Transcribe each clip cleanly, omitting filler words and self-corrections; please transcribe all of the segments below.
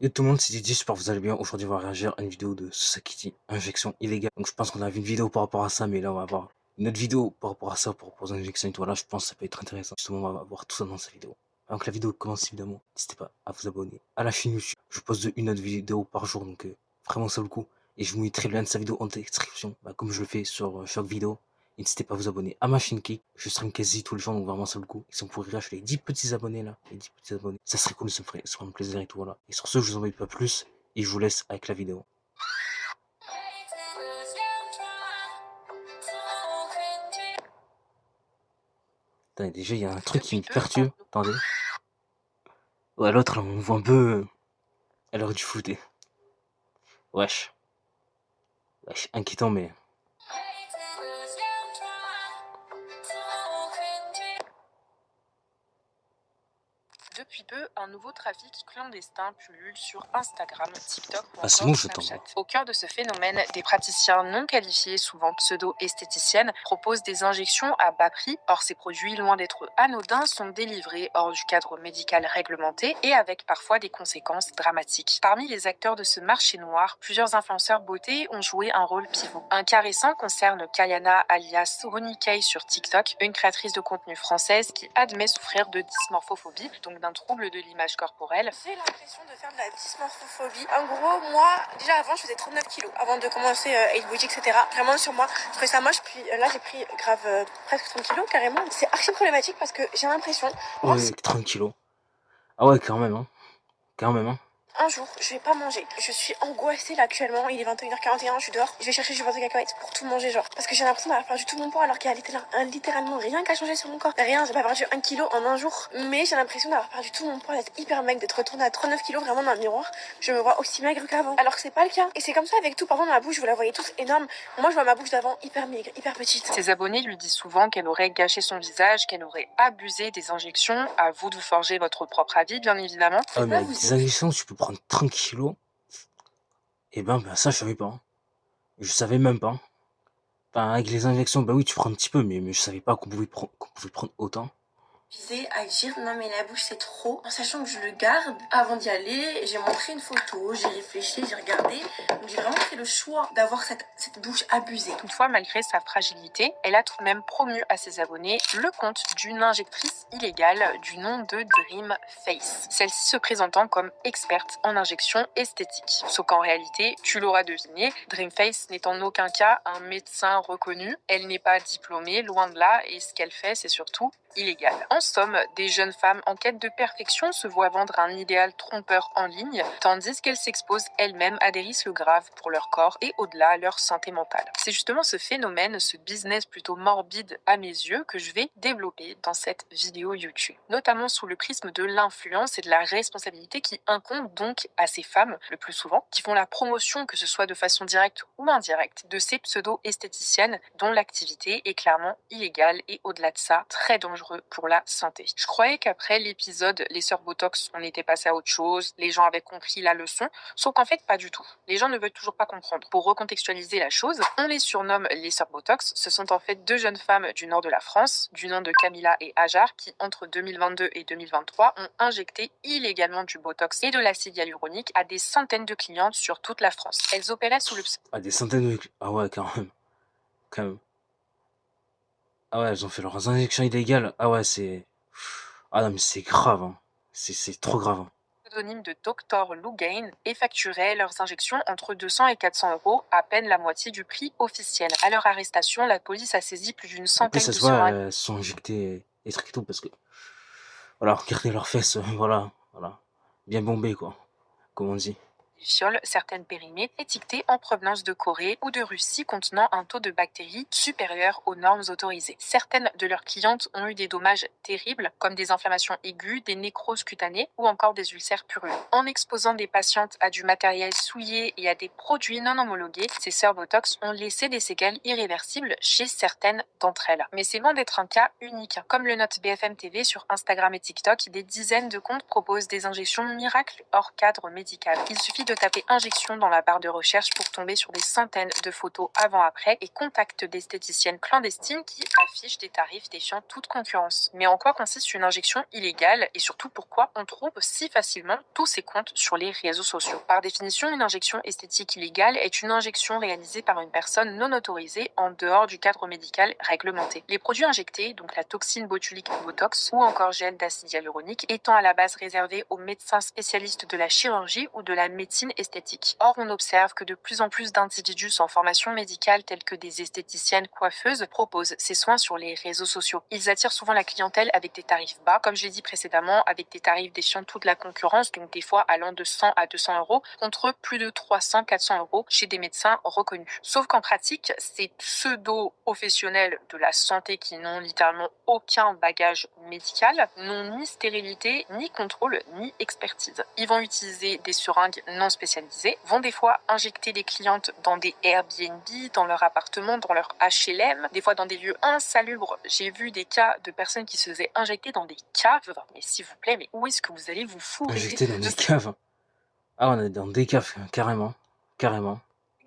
Et tout le monde, c'est Didier, j'espère que vous allez bien. Aujourd'hui, on va réagir à une vidéo de Sakiti, injection illégale. Donc, je pense qu'on a vu une vidéo par rapport à ça, mais là, on va voir une autre vidéo par rapport à ça, par rapport aux injections et tout. Là, je pense que ça peut être intéressant. Justement, on va voir tout ça dans cette vidéo. Avant que la vidéo commence, évidemment, n'hésitez pas à vous abonner à la chaîne YouTube. Je poste une autre vidéo par jour, donc vraiment, ça vaut le coup. Et je vous mettrai le lien de sa vidéo en description, comme je le fais sur chaque vidéo. N'hésitez pas à vous abonner à ma chaîne Kick. Je stream quasi tous les jours, donc vraiment ça vaut le coup. Et si on pourrait lâcher les 10 petits abonnés là, les 10 petits abonnés, ça serait cool, ça me ferait un plaisir et tout, voilà. Et sur ce, je vous embête pas plus et je vous laisse avec la vidéo. Attendez, déjà, il y a un truc qui me perturbe. Attendez. Ouais, l'autre, là, on voit un peu. Elle aurait dû flouter. Wesh. Wesh, inquiétant, mais. Depuis peu, un nouveau trafic clandestin pullule sur Instagram, TikTok ou Ah, c'est encore bon, j'attends. Snapchat. Au cœur de ce phénomène, des praticiens non qualifiés, souvent pseudo-esthéticiennes, proposent des injections à bas prix. Or, ces produits, loin d'être anodins, sont délivrés hors du cadre médical réglementé et avec parfois des conséquences dramatiques. Parmi les acteurs de ce marché noir, plusieurs influenceurs beauté ont joué un rôle pivot. Un cas récent concerne Kayana alias Ronnie Kay sur TikTok, une créatrice de contenu française qui admet souffrir de dysmorphophobie, donc d'un trouble de l'image corporelle. J'ai l'impression de faire de la dysmorphophobie. En gros, moi, déjà avant, je faisais 39 kilos avant de commencer Body, etc. Vraiment sur moi, je trouvais ça moche. Puis là, j'ai pris grave presque 30 kilos carrément. C'est archi problématique parce que j'ai l'impression. Ouais, 30 kilos. Ah ouais, quand même, hein. Quand même, hein. Un jour, je vais pas manger. Je suis angoissée là actuellement. Il est 21h41, je suis dehors. Je vais chercher du beurre de cacahuète pour tout manger, genre. Parce que j'ai l'impression d'avoir perdu tout mon poids alors qu'il y a littéralement rien qu'à changer sur mon corps. Rien, j'ai pas perdu 1 kilo en un jour. Mais j'ai l'impression d'avoir perdu tout mon poids, d'être hyper maigre, d'être retournée à 39 kilos vraiment dans le miroir. Je me vois aussi maigre qu'avant. Alors que c'est pas le cas. Et c'est comme ça avec tout. Par exemple, ma bouche, vous la voyez tous énorme. Moi, je vois ma bouche d'avant hyper maigre, hyper petite. Ses abonnés lui disent souvent qu'elle aurait gâché son visage, qu'elle aurait abusé des injections. À vous de vous forger votre propre avis, bien évidemment. Ah, mais avec des injections, tu peux prendre 30 kilos. Et ben, ça, je savais pas. Hein. Je savais même pas. Enfin, avec les injections, bah oui, tu prends un petit peu, mais je savais pas qu'on pouvait prendre autant. À dire non mais la bouche c'est trop, en sachant que je le garde. Avant d'y aller, j'ai montré une photo, j'ai réfléchi, j'ai regardé, donc j'ai vraiment fait le choix d'avoir cette bouche abusée. Toutefois, malgré sa fragilité, elle a tout de même promu à ses abonnés le compte d'une injectrice illégale du nom de Dream Face. Celle-ci se présentant comme experte en injection esthétique. Sauf qu'en réalité, tu l'auras deviné, Dream Face n'est en aucun cas un médecin reconnu, elle n'est pas diplômée, loin de là, et ce qu'elle fait, c'est surtout illégal. En somme, des jeunes femmes en quête de perfection se voient vendre un idéal trompeur en ligne, tandis qu'elles s'exposent elles-mêmes à des risques graves pour leur corps et au-delà leur santé mentale. C'est justement ce phénomène, ce business plutôt morbide à mes yeux, que je vais développer dans cette vidéo YouTube, notamment sous le prisme de l'influence et de la responsabilité qui incombe donc à ces femmes, le plus souvent, qui font la promotion, que ce soit de façon directe ou indirecte, de ces pseudo-esthéticiennes dont l'activité est clairement illégale et au-delà de ça, très dangereuse pour la santé. Je croyais qu'après l'épisode Les Sœurs Botox, on était passé à autre chose, les gens avaient compris la leçon, sauf qu'en fait pas du tout. Les gens ne veulent toujours pas comprendre. Pour recontextualiser la chose, on les surnomme les Sœurs Botox. Ce sont en fait deux jeunes femmes du nord de la France, du nom de Camilla et Hajar, qui entre 2022 et 2023 ont injecté illégalement du Botox et de l'acide hyaluronique à des centaines de clientes sur toute la France. Elles opéraient sous le Ah, des centaines de... Ah ouais, quand même. Quand même. Ah ouais, elles ont fait leurs injections illégales. Ah ouais, c'est... Ah non, mais c'est grave, hein. C'est trop grave. Hein. Pseudonyme de Dr Lou Gain et facturaient leurs injections entre 200 et 400 euros, à peine la moitié du prix officiel. À leur arrestation, la police a saisi plus d'une centaine En plus, ça de se voit, seringues. elles se sont injectées des trucs et tout, parce que... Voilà, regardez leurs fesses, voilà. Bien bombées, quoi. Comme on dit. Fioles, certaines périmées, étiquetées en provenance de Corée ou de Russie contenant un taux de bactéries supérieur aux normes autorisées. Certaines de leurs clientes ont eu des dommages terribles, comme des inflammations aiguës, des nécroses cutanées ou encore des ulcères purulents. En exposant des patientes à du matériel souillé et à des produits non homologués, ces sœurs Botox ont laissé des séquelles irréversibles chez certaines d'entre elles. Mais c'est loin d'être un cas unique. Comme le note BFM TV sur Instagram et TikTok, des dizaines de comptes proposent des injections miracles hors cadre médical. Il suffit de taper injection dans la barre de recherche pour tomber sur des centaines de photos avant-après et contacts d'esthéticiennes clandestines qui affichent des tarifs défiant toute concurrence. Mais en quoi consiste une injection illégale et surtout pourquoi on trouve si facilement tous ces comptes sur les réseaux sociaux? Par définition, une injection esthétique illégale est une injection réalisée par une personne non autorisée en dehors du cadre médical réglementé. Les produits injectés, donc la toxine botulique Botox ou encore gel d'acide hyaluronique, étant à la base réservés aux médecins spécialistes de la chirurgie ou de la médecine esthétique. Or, on observe que de plus en plus d'individus sans formation médicale tels que des esthéticiennes coiffeuses proposent ces soins sur les réseaux sociaux. Ils attirent souvent la clientèle avec des tarifs bas, comme je l'ai dit précédemment, avec des tarifs défiant toute la concurrence, donc des fois allant de 100 à 200 euros, contre plus de 300-400 euros chez des médecins reconnus. Sauf qu'en pratique, ces pseudo-professionnels de la santé qui n'ont littéralement aucun bagage médical n'ont ni stérilité, ni contrôle, ni expertise. Ils vont utiliser des seringues non spécialisées, vont des fois injecter des clientes dans des Airbnb, dans leur appartement, dans leur HLM, des fois dans des lieux insalubres. J'ai vu des cas de personnes qui se faisaient injecter dans des caves. Mais s'il vous plaît, mais où est-ce que vous allez vous fourrer? Injecté dans des caves. Ah, on est dans des caves, carrément. Carrément.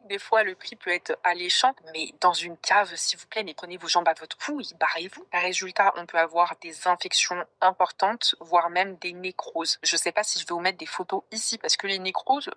Des fois, le prix peut être alléchant, mais dans une cave, s'il vous plaît, mais prenez vos jambes à votre cou et barrez-vous. Par résultat, on peut avoir des infections importantes, voire même des nécroses. Je sais pas si je vais vous mettre des photos ici, parce que les nécroses,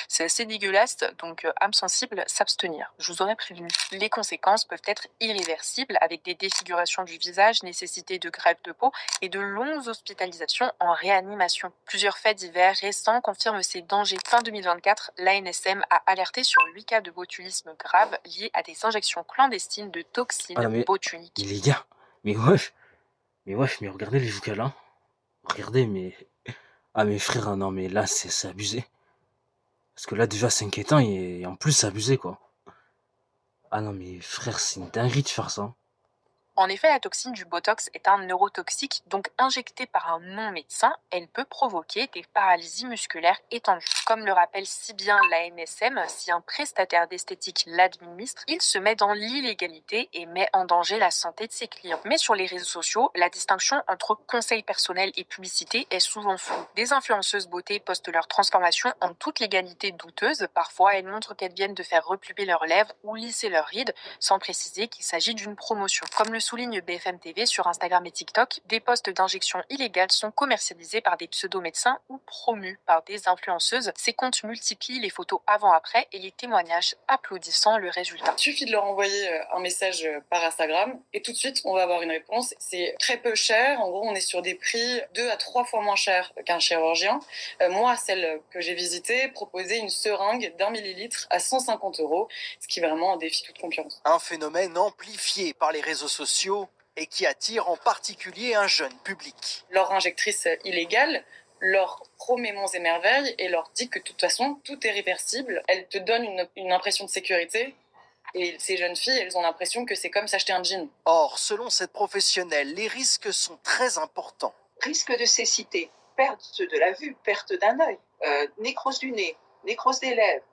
c'est assez dégueulasse, donc âme sensible, s'abstenir. Je vous aurais prévenu. Les conséquences peuvent être irréversibles, avec des défigurations du visage, nécessité de greffe de peau et de longues hospitalisations en réanimation. Plusieurs faits divers récents confirment ces dangers. Fin 2024, l'ANSM a alerté sur 8 cas de botulisme grave liés à des injections clandestines de toxines Ah non, mais botuliques. les gars, mais regardez les cas là. Regardez, mais. Ah, mes frères, non, mais là, c'est abusé. Parce que là, déjà, c'est inquiétant et en plus, c'est abusé, quoi. Ah non, mais frère, c'est une dinguerie de faire ça. En effet, la toxine du Botox est un neurotoxique, donc injectée par un non-médecin, elle peut provoquer des paralysies musculaires étendues. Comme le rappelle si bien l'ANSM, si un prestataire d'esthétique l'administre, il se met dans l'illégalité et met en danger la santé de ses clients. Mais sur les réseaux sociaux, la distinction entre conseil personnel et publicité est souvent floue. Des influenceuses beauté postent leur transformation en toute légalité douteuse. Parfois, elles montrent qu'elles viennent de faire repluber leurs lèvres ou lisser leurs rides, sans préciser qu'il s'agit d'une promotion. Comme le souligne BFM TV sur Instagram et TikTok, des postes d'injection illégales sont commercialisés par des pseudo-médecins ou promus par des influenceuses. Ces comptes multiplient les photos avant-après et les témoignages applaudissant le résultat. Il suffit de leur envoyer un message par Instagram et tout de suite, on va avoir une réponse. C'est très peu cher. En gros, on est sur des prix 2 à 3 fois moins chers qu'un chirurgien. Moi, celle que j'ai visitée proposait une seringue d'1 millilitre à 150 €, ce qui vraiment défie toute concurrence. Un phénomène amplifié par les réseaux sociaux et qui attire en particulier un jeune public. Leur injectrice illégale leur promet monts et merveilles et leur dit que de toute façon, tout est réversible. Elle te donne une impression de sécurité et ces jeunes filles, elles ont l'impression que c'est comme s'acheter un jean. Or, selon cette professionnelle, les risques sont très importants. Risque de cécité, perte de la vue, perte d'un œil, nécrose du nez, nécrose des lèvres,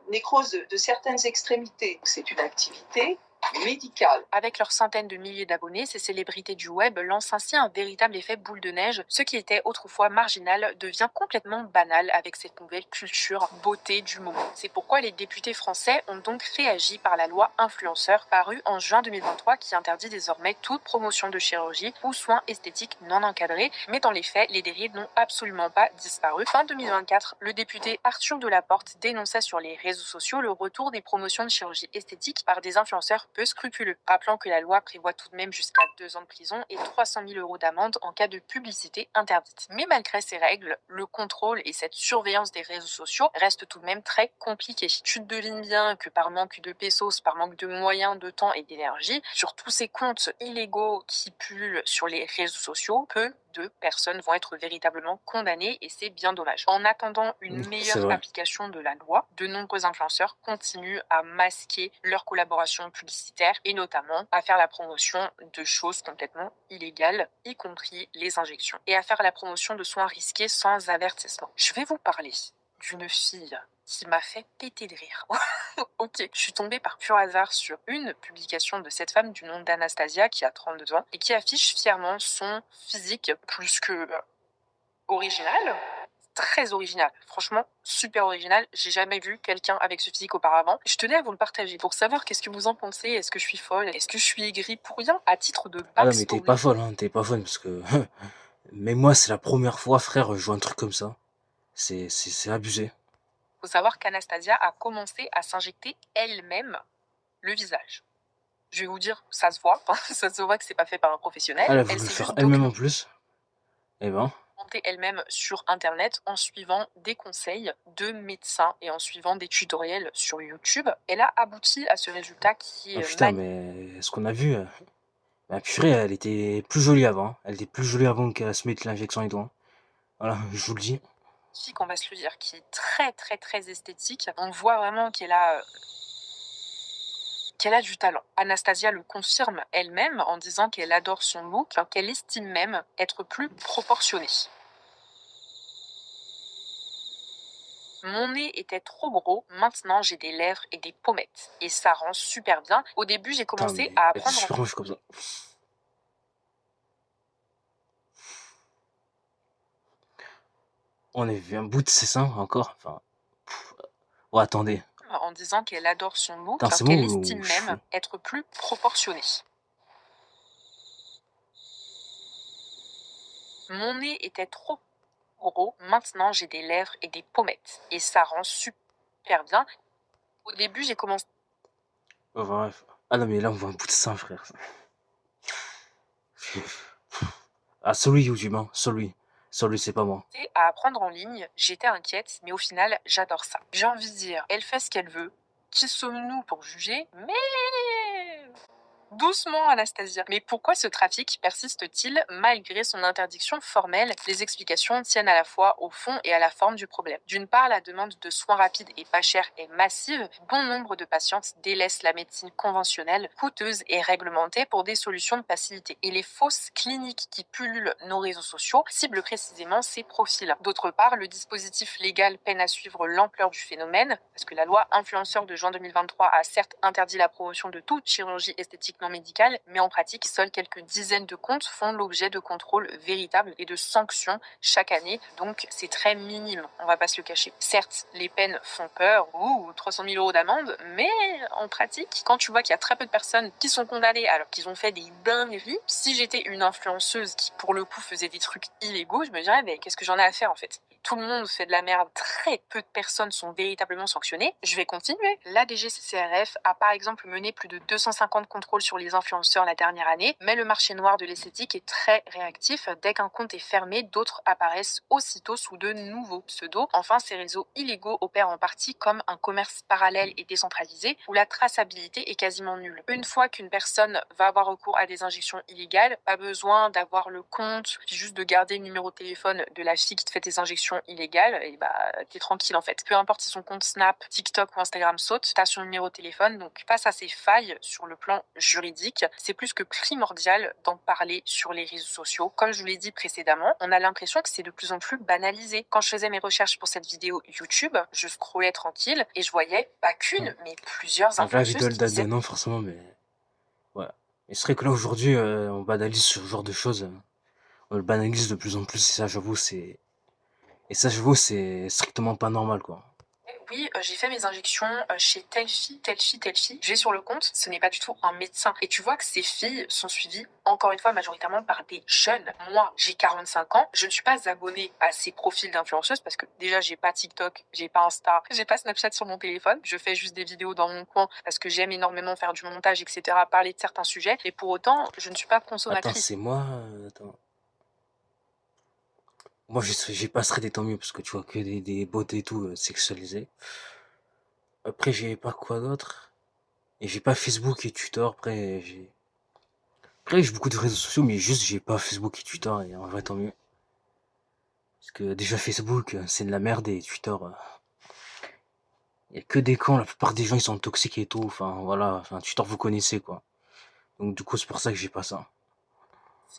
nécrose de certaines extrémités. C'est une activité médicale. Avec leurs centaines de milliers d'abonnés, ces célébrités du web lancent ainsi un véritable effet boule de neige. Ce qui était autrefois marginal devient complètement banal avec cette nouvelle culture beauté du moment. C'est pourquoi les députés français ont donc réagi par la loi influenceur parue en juin 2023 qui interdit désormais toute promotion de chirurgie ou soins esthétiques non encadrés. Mais dans les faits, les dérives n'ont absolument pas disparu. Fin 2024, le député Arthur Delaporte dénonçait sur les réseaux sociaux le retour des promotions de chirurgie esthétique par des influenceurs peu scrupuleux, rappelant que la loi prévoit tout de même jusqu'à 2 ans de prison et 300 000 € d'amende en cas de publicité interdite. Mais malgré ces règles, le contrôle et cette surveillance des réseaux sociaux restent tout de même très compliqués. Tu te devines bien que par manque de pesos, par manque de moyens, de temps et d'énergie, sur tous ces comptes illégaux qui pullulent sur les réseaux sociaux, peu de personnes vont être véritablement condamnées et c'est bien dommage. En attendant une meilleure application de la loi, de nombreux influenceurs continuent à masquer leur collaboration publicitaire et notamment à faire la promotion de choses complètement illégales, y compris les injections, et à faire la promotion de soins risqués sans avertissement. Je vais vous parler d'une fille qui m'a fait péter de rire. Ok, je suis tombée par pur hasard sur une publication de cette femme du nom d'Anastasia qui a 32 ans et qui affiche fièrement son physique plus que original. très original. Franchement, super original. J'ai jamais vu quelqu'un avec ce physique auparavant. Je tenais à vous le partager pour savoir qu'est-ce que vous en pensez. Est-ce que je suis folle? Est-ce que je suis aigrie pour rien? À titre de Ah non, mais t'es backstory, pas folle, hein, t'es pas folle, parce que... Mais moi, c'est la première fois, frère, je vois un truc comme ça. C'est abusé. faut savoir qu'Anastasia a commencé à s'injecter elle-même le visage. Je vais vous dire, ça se voit, ça se voit que c'est pas fait par un professionnel. Elle a Elle voulu le s'est faire juste elle-même en plus. Eh ben, documentée elle-même sur internet en suivant des conseils de médecins et en suivant des tutoriels sur YouTube. Elle a abouti à ce résultat qui oh est putain, mais ce qu'on a vu, bah purée, elle était plus jolie avant. Hein. Elle était plus jolie avant qu'à se mettre l'injection et tout. Hein. Voilà, je vous le dis. magnifique, on va se le dire, qui est très très très esthétique. On voit vraiment qu'elle a du talent. Anastasia le confirme elle-même en disant qu'elle adore son look, qu'elle estime même être plus proportionnée. Mon nez était trop gros, maintenant j'ai des lèvres et des pommettes. Et ça rend super bien. Au début, j'ai Putain, commencé mais à elle était apprendre super moche comme ça. On a vu un bout de ses seins encore. Enfin. Oh, attendez. en disant qu'elle adore son look, Putain, c'est qu'elle moi ou estime je suis même fou? être plus proportionnée. Mon nez était trop gros, maintenant j'ai des lèvres et des pommettes. Et ça rend super bien. Au début, j'ai commencé Oh, bref. Ah non, mais là, on voit un bout de sein, frère. Ah, celui YouTube, hein. Celui. Celui, c'est pas moi. à apprendre en ligne, j'étais inquiète, mais au final, j'adore ça. J'ai envie de dire, elle fait ce qu'elle veut. Qui sommes-nous pour juger? Mais doucement, Anastasia. Mais pourquoi ce trafic persiste-t-il malgré son interdiction formelle? Les explications tiennent à la fois au fond et à la forme du problème. D'une part, la demande de soins rapides et pas chers est massive. Bon nombre de patientes délaissent la médecine conventionnelle, coûteuse et réglementée pour des solutions de facilité. Et les fausses cliniques qui pullulent nos réseaux sociaux ciblent précisément ces profils. D'autre part, le dispositif légal peine à suivre l'ampleur du phénomène, parce que la loi influenceur de juin 2023 a certes interdit la promotion de toute chirurgie esthétique non médicale, mais en pratique, seules quelques dizaines de comptes font l'objet de contrôles véritables et de sanctions chaque année, donc c'est très minime, on va pas se le cacher. Certes, les peines font peur, 300 000 € d'amende, mais en pratique, quand tu vois qu'il y a très peu de personnes qui sont condamnées alors qu'ils ont fait des dingueries, si j'étais une influenceuse qui pour le coup faisait des trucs illégaux, je me dirais, mais qu'est-ce que j'en ai à faire en fait? Tout le monde fait de la merde, très peu de personnes sont véritablement sanctionnées, je vais continuer. La DGCCRF a par exemple mené plus de 250 contrôles sur les influenceurs la dernière année, mais le marché noir de l'esthétique est très réactif. Dès qu'un compte est fermé, d'autres apparaissent aussitôt sous de nouveaux pseudos. Enfin, ces réseaux illégaux opèrent en partie comme un commerce parallèle et décentralisé, où la traçabilité est quasiment nulle. Une fois qu'une personne va avoir recours à des injections illégales, pas besoin d'avoir le compte, puis juste de garder le numéro de téléphone de la fille qui te fait tes injections illégales, et bah t'es tranquille en fait. Peu importe si son compte Snap, TikTok ou Instagram saute, t'as son numéro de téléphone. Donc face à ces failles sur le plan juridique, c'est plus que primordial d'en parler sur les réseaux sociaux. Comme je vous l'ai dit précédemment, on a l'impression que c'est de plus en plus banalisé. Quand je faisais mes recherches pour cette vidéo YouTube, je scrollais tranquille et je voyais pas qu'une, mais plusieurs Donc la vidéo influenceuses elle qui date disaient d'un an forcément, mais ouais. Et c'est vrai que là aujourd'hui, on banalise ce genre de choses. On le banalise de plus en plus. Et ça, j'avoue, c'est strictement pas normal, quoi. oui, j'ai fait mes injections chez telle fille, telle fille, telle fille. Je vais sur le compte, ce n'est pas du tout un médecin. Et tu vois que ces filles sont suivies, encore une fois, majoritairement par des jeunes. Moi, j'ai 45 ans, je ne suis pas abonnée à ces profils d'influenceuses parce que déjà, j'ai pas TikTok, j'ai pas Insta, j'ai pas Snapchat sur mon téléphone. Je fais juste des vidéos dans mon coin parce que j'aime énormément faire du montage, etc., parler de certains sujets. Et pour autant, je ne suis pas Attends, consommatrice. c'est moi. Attends. Moi, j'ai pas thread, tant mieux, parce que tu vois que des bots et tout sexualisés. Après, j'ai pas quoi d'autre. Et j'ai pas Facebook et Twitter. Après, j'ai beaucoup de réseaux sociaux, mais juste, j'ai pas Facebook et Twitter. Et en vrai, tant mieux. Parce que déjà, Facebook, c'est de la merde. Et Twitter, y a que des cons. La plupart des gens, ils sont toxiques et tout. Enfin, voilà. Enfin, Twitter, vous connaissez, quoi. Donc, du coup, c'est pour ça que j'ai pas ça.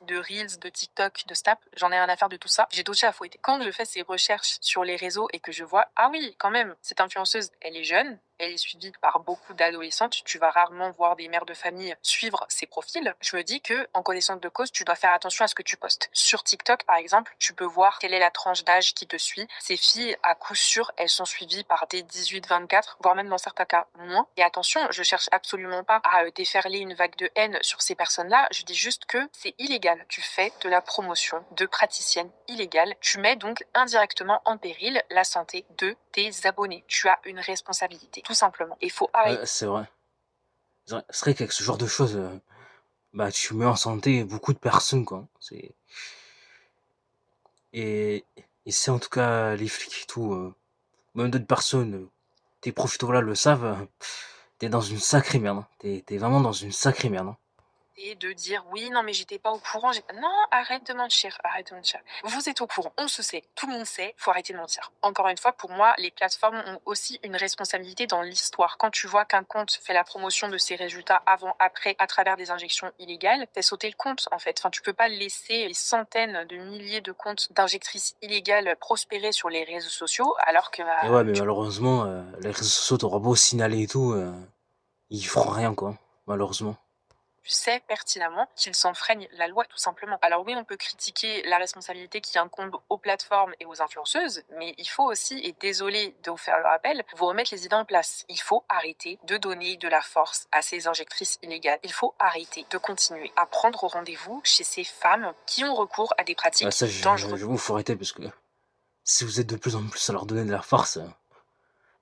De Reels, de TikTok, de Snap, j'en ai rien à faire de tout ça. J'ai touché à fouetter. Quand je fais ces recherches sur les réseaux et que je vois, ah oui, quand même, cette influenceuse, elle est jeune, elle est suivie par beaucoup d'adolescentes. Tu vas rarement voir des mères de famille suivre ses profils. Je me dis que, en connaissance de cause, tu dois faire attention à ce que tu postes. Sur TikTok, par exemple, tu peux voir quelle est la tranche d'âge qui te suit. Ces filles, à coup sûr, elles sont suivies par des 18-24, voire même dans certains cas moins. Et attention, je cherche absolument pas à déferler une vague de haine sur ces personnes-là. Je dis juste que c'est illégal. Tu fais de la promotion de praticiennes illégales. Tu mets donc indirectement en péril la santé de tes abonnés. Tu as une responsabilité, tout simplement. Il faut arrêter. C'est vrai. C'est vrai qu'avec ce genre de choses, bah, tu mets en santé beaucoup de personnes, quoi. Et, et c'est en tout cas les flics et tout, même d'autres personnes, tes profiteurs là le savent, t'es dans une sacrée merde. Hein. T'es vraiment dans une sacrée merde. Hein. Et de dire oui, non, mais j'étais pas au courant. Non, arrête de mentir, arrête de mentir. Vous êtes au courant, on se sait, tout le monde sait, faut arrêter de mentir. Encore une fois, pour moi, les plateformes ont aussi une responsabilité dans l'histoire. Quand tu vois qu'un compte fait la promotion de ses résultats avant, après, à travers des injections illégales, fais sauter le compte en fait. Enfin, tu peux pas laisser les centaines de milliers de comptes d'injectrices illégales prospérer sur les réseaux sociaux alors que. Et ouais, mais malheureusement, les réseaux sociaux t'auront beau signaler et tout, ils feront rien, quoi. Malheureusement. Tu sais pertinemment qu'ils s'enfreignent la loi tout simplement. Alors oui, on peut critiquer la responsabilité qui incombe aux plateformes et aux influenceuses, mais il faut aussi, et désolé de vous faire le rappel, vous remettre les idées en place. Il faut arrêter de donner de la force à ces injectrices illégales. Il faut arrêter de continuer à prendre rendez-vous chez ces femmes qui ont recours à des pratiques dangereuses. Je vous faut arrêter parce que si vous êtes de plus en plus à leur donner de la force,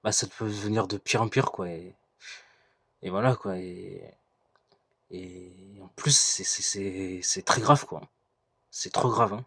bah ça peut devenir de pire en pire, quoi. Et voilà, quoi. Et en plus, c'est très grave, quoi. C'est trop grave, hein.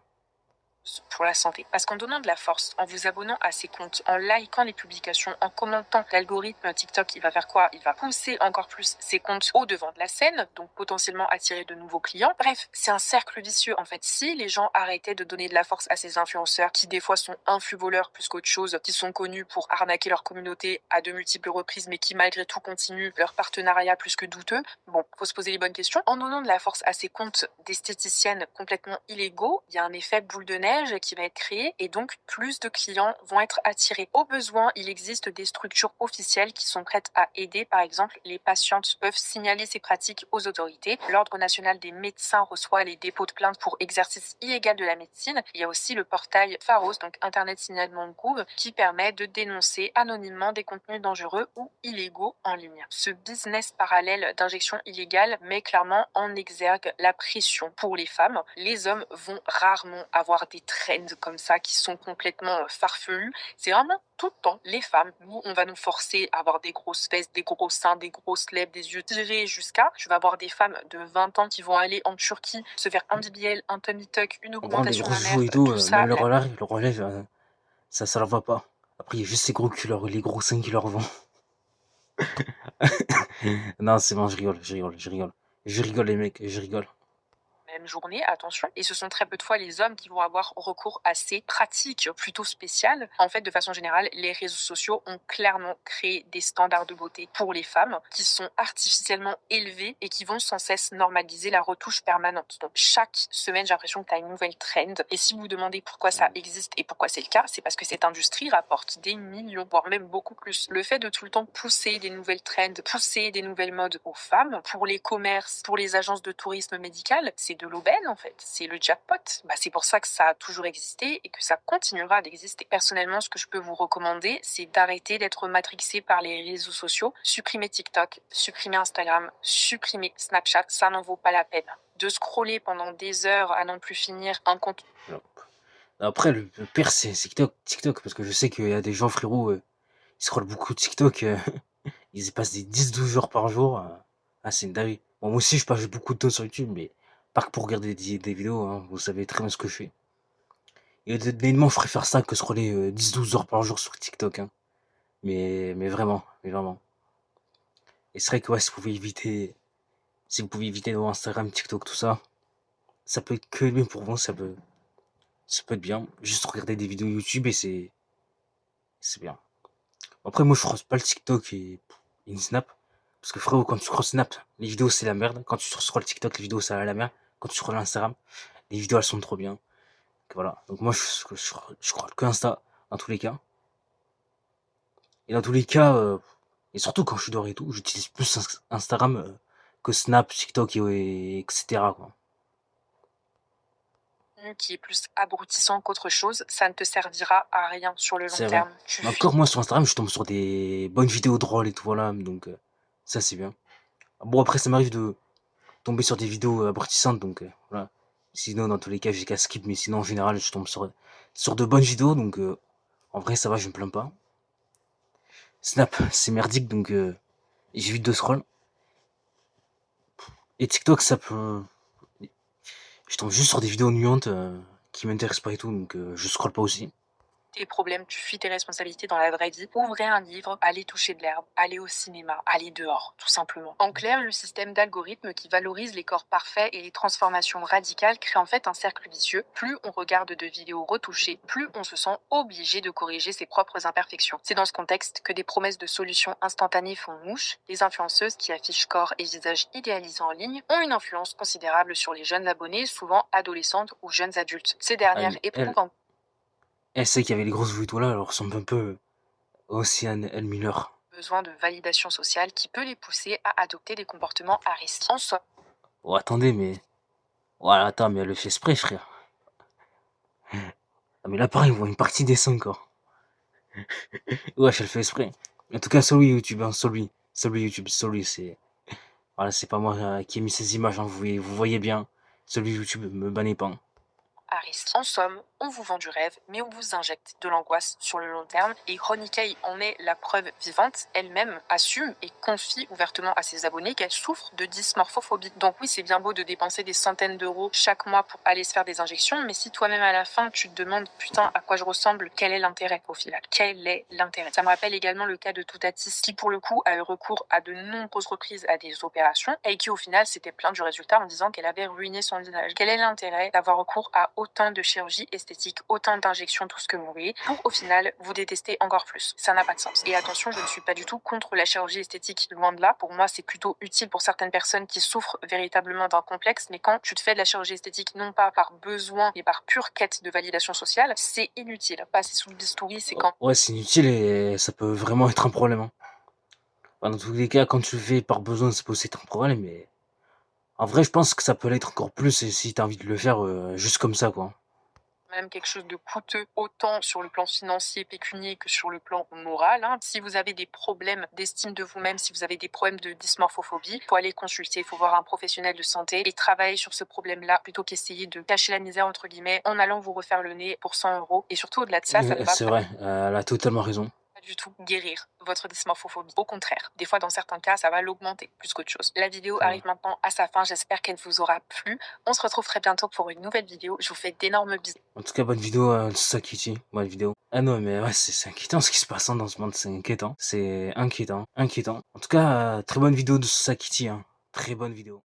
Pour la santé. Parce qu'en donnant de la force, en vous abonnant à ces comptes, en likant les publications, en commentant, l'algorithme TikTok, il va faire quoi? Il va pousser encore plus ces comptes au devant de la scène, donc potentiellement attirer de nouveaux clients. Bref, c'est un cercle vicieux en fait. Si les gens arrêtaient de donner de la force à ces influenceurs qui des fois sont influvoleurs plus qu'autre chose, qui sont connus pour arnaquer leur communauté à de multiples reprises, mais qui malgré tout continuent leur partenariat plus que douteux, bon, faut se poser les bonnes questions. En donnant de la force à ces comptes d'esthéticiennes complètement illégaux, il y a un effet boule de neige qui va être créé et donc plus de clients vont être attirés. Au besoin, il existe des structures officielles qui sont prêtes à aider. Par exemple, les patientes peuvent signaler ces pratiques aux autorités. L'Ordre national des médecins reçoit les dépôts de plainte pour exercice illégal de la médecine. Il y a aussi le portail Pharos, donc Internet Signalement Gouv, qui permet de dénoncer anonymement des contenus dangereux ou illégaux en ligne. Ce business parallèle d'injection illégale met clairement en exergue la pression pour les femmes. Les hommes vont rarement avoir des trends comme ça qui sont complètement farfelus. C'est vraiment tout le temps les femmes. Nous, on va nous forcer à avoir des grosses fesses, des gros seins, des grosses lèvres, des yeux tirés jusqu'à. Tu vas avoir des femmes de 20 ans qui vont aller en Turquie se faire un BBL, un tummy tuck, une On prend les augmentation grosses joues mammaire, et tout, tout ça. même le relève, ça leur va pas. Après, il y a juste ces gros culs, les gros seins qui leur vont. Non, c'est bon, je rigole. Je rigole les mecs, je rigole. Même journée, attention. Et ce sont très peu de fois les hommes qui vont avoir recours à ces pratiques plutôt spéciales. En fait, de façon générale, les réseaux sociaux ont clairement créé des standards de beauté pour les femmes qui sont artificiellement élevés et qui vont sans cesse normaliser la retouche permanente. Donc, chaque semaine, j'ai l'impression que tu as une nouvelle trend. Et si vous vous demandez pourquoi ça existe et pourquoi c'est le cas, c'est parce que cette industrie rapporte des millions, voire même beaucoup plus. Le fait de tout le temps pousser des nouvelles trends, pousser des nouvelles modes aux femmes, pour les commerces, pour les agences de tourisme médical, c'est de l'aubaine en fait, c'est le jackpot. C'est pour ça que ça a toujours existé et que ça continuera d'exister. Personnellement, ce que je peux vous recommander, c'est d'arrêter d'être matrixé par les réseaux sociaux, supprimer TikTok, supprimer Instagram, supprimer Snapchat, ça n'en vaut pas la peine. De scroller pendant des heures à n'en plus finir un compte. Après, le pire, c'est TikTok, parce que je sais qu'il y a des gens, frérot, ils scrollent beaucoup TikTok, ils y passent des 10-12 heures par jour. C'est une dinguerie. Bon, moi aussi, je passe beaucoup de temps sur YouTube, mais pas que pour regarder des vidéos, hein, vous savez très bien ce que je fais. Et honnêtement, je préfère ça que scroller 10-12 heures par jour sur TikTok. Hein. Mais vraiment. Et c'est vrai que ouais, si vous pouvez éviter Instagram, TikTok, tout ça, ça peut être que bien pour vous, ça peut être bien. Juste regarder des vidéos YouTube et c'est bien. Après, moi, je croise pas le TikTok et une Snap. Parce que frérot, quand tu scrolles Snap, les vidéos c'est la merde. Quand tu scrolles TikTok, les vidéos c'est la merde. Quand tu scrolles Instagram, les vidéos elles sont trop bien. Donc, voilà. Donc moi, je scrolle que Insta, dans tous les cas. Et dans tous les cas, Et surtout quand je suis dehors et tout, j'utilise plus Instagram que Snap, TikTok et etc. quoi. Qui est plus abrutissant qu'autre chose, ça ne te servira à rien sur le long C'est vrai. terme. Tu Mais encore finis moi sur Instagram, je tombe sur des bonnes vidéos drôles et tout, voilà, donc ça c'est bien. Bon après ça m'arrive de tomber sur des vidéos abrutissantes, donc voilà. Sinon dans tous les cas j'ai qu'à skip, mais sinon en général je tombe sur de bonnes vidéos, donc en vrai ça va, je me plains pas. Snap, c'est merdique, donc j'évite de scroll. Et TikTok ça peut... Je tombe juste sur des vidéos nuantes qui m'intéressent pas et tout, donc je scroll pas aussi. tes problèmes, tu fuis tes responsabilités dans la vraie vie. Ouvrez un livre, allez toucher de l'herbe, allez au cinéma, allez dehors, tout simplement. En clair, le système d'algorithmes qui valorise les corps parfaits et les transformations radicales crée en fait un cercle vicieux. Plus on regarde de vidéos retouchées, plus on se sent obligé de corriger ses propres imperfections. C'est dans ce contexte que des promesses de solutions instantanées font mouche. Les influenceuses qui affichent corps et visages idéalisés en ligne ont une influence considérable sur les jeunes abonnés, souvent adolescentes ou jeunes adultes. Ces dernières éprouvent un Elle sait qu'il y avait les grosses vidéos là, elle ressemble un peu aussi à Elle Miller. besoin de validation sociale qui peut les pousser à adopter des comportements à risque. En soi, Oh attendez, mais... Voilà, attends, mais elle le fait exprès, frère. Ah, mais là pareil, on voit une partie des seins encore. Wesh, elle fait exprès. En tout cas, celui YouTube, hein, celui YouTube, celui c'est... Voilà, c'est pas moi qui ai mis ces images, hein, vous voyez bien. Celui YouTube, me bannez pas. à risque. En somme, on vous vend du rêve, mais on vous injecte de l'angoisse sur le long terme. Et Chroniquei en est la preuve vivante. Elle-même assume et confie ouvertement à ses abonnés qu'elle souffre de dysmorphophobie. Donc oui, c'est bien beau de dépenser des centaines d'euros chaque mois pour aller se faire des injections, mais si toi-même à la fin tu te demandes putain à quoi je ressemble, quel est l'intérêt au final? Quel est l'intérêt? Ça me rappelle également le cas de Toutatis qui pour le coup a eu recours à de nombreuses reprises à des opérations et qui au final s'était plaint du résultat en disant qu'elle avait ruiné son visage. Quel est l'intérêt d'avoir recours à autant de chirurgie esthétique, autant d'injections, tout ce que vous voulez, pour au final vous détester encore plus? Ça n'a pas de sens. Et attention, je ne suis pas du tout contre la chirurgie esthétique, loin de là. Pour moi, c'est plutôt utile pour certaines personnes qui souffrent véritablement d'un complexe, mais quand tu te fais de la chirurgie esthétique non pas par besoin, mais par pure quête de validation sociale, c'est inutile. Passer sous le bistouri, c'est quand... Ouais, c'est inutile et ça peut vraiment être un problème. Hein. Enfin, dans tous les cas, quand tu le fais par besoin, ça peut aussi être un problème, mais... En vrai, je pense que ça peut l'être encore plus si t'as envie de le faire juste comme ça, quoi. Même quelque chose de coûteux, autant sur le plan financier, pécunier, que sur le plan moral. Hein. Si vous avez des problèmes d'estime de vous-même, si vous avez des problèmes de dysmorphophobie, il faut aller consulter, il faut voir un professionnel de santé et travailler sur ce problème-là plutôt qu'essayer de cacher la misère, entre guillemets, en allant vous refaire le nez pour 100 euros. Et surtout, au-delà de ça, ça ne va C'est vrai, elle a totalement raison. pas du tout guérir votre dysmorphophobie. Au contraire, des fois, dans certains cas, ça va l'augmenter plus qu'autre chose. La vidéo arrive maintenant à sa fin. J'espère qu'elle vous aura plu. On se retrouve très bientôt pour une nouvelle vidéo. Je vous fais d'énormes bisous. En tout cas, bonne vidéo, Sakiti. Bonne vidéo. Ah non, mais ouais, c'est inquiétant ce qui se passe hein, dans ce monde. C'est inquiétant. C'est inquiétant. Inquiétant. En tout cas, très bonne vidéo de Sakiti. Hein. Très bonne vidéo.